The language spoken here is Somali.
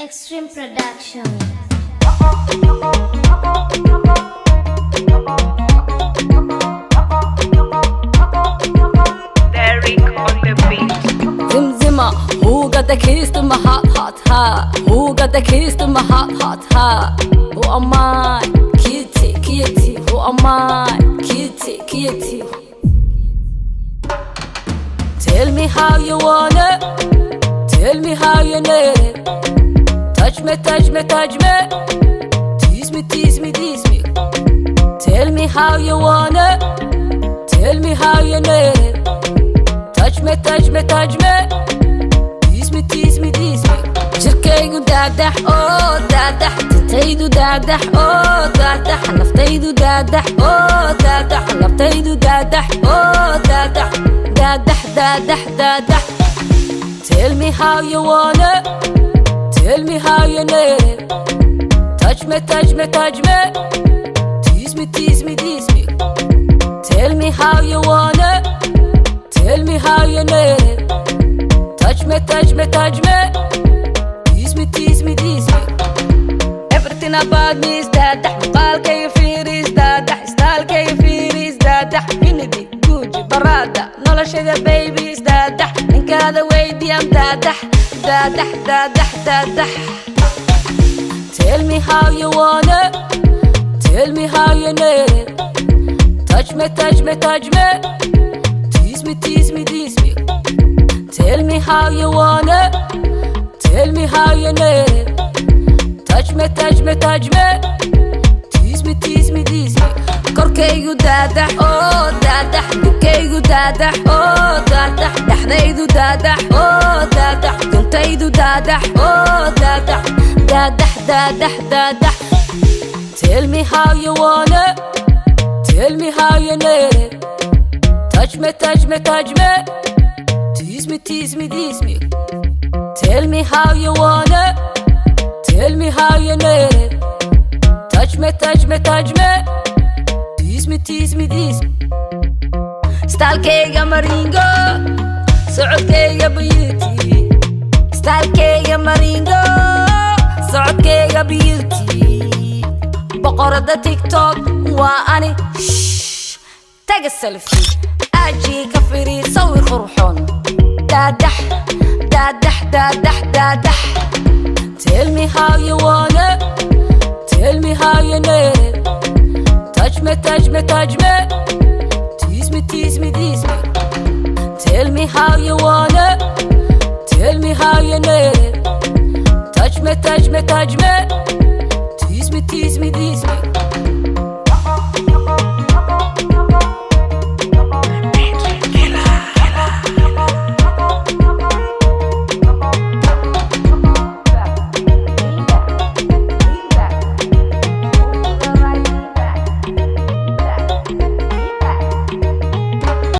Extreme Production. Derek on the beat. Zimzima, who got the keys to my hot? Who got the keys to my hot? Who am I? Kitty. Who am I? Kitty. Tell me how you want it. Tell me how you need it. Touch me. Tease me. Tell me how you want it. Tell me how you need it. Touch me. Tease me. Jirkaygu daadax oo daadax, tintaydu daadax oo daadax, naftaydu daadax oo daadax, labtaydu daadax oo daadax, daadax. Tell me how you want it. Tell me how you need it. Touch me. Tease me. Tell me how you want it. Tell me how you need it. Touch me. Tease me. Everything about me is daadax. Maqaalkay fiiris daadax. Stylekay fiiris daadax. Unity, Gucci, Barada, noloshayda baby is daadax. Ninkaada weydiyaan daadax. Tell me how you want it. Tell me how you need it. Touch me. Tease me. Tell me how you want it. Tell me how you need it. Touch me. Tease me. Korkaygu daadax oo daadax, dibkaygu daadax oo daadax, dhaxdaydu daadax oo daadax, duntaydu daadax oo daadax. Tell me how you want it. Tell me how you need it. Touch me. Tease me. Tell me how you want it. Tell me how you need it. Touch me. Tease me. Stylekayga maringo, socodkayga beauty. Stylekayga maringo, socodkayga beauty. Boqorada TikTok waa ani. Tag a selfie, aji ka fiiri sawir qurxoon. Daadax. Tell me how you want it. Tell me how you need it. Touch me. Tease me. Tell me how you want it. Tell me how you need it. Touch me. Tease me.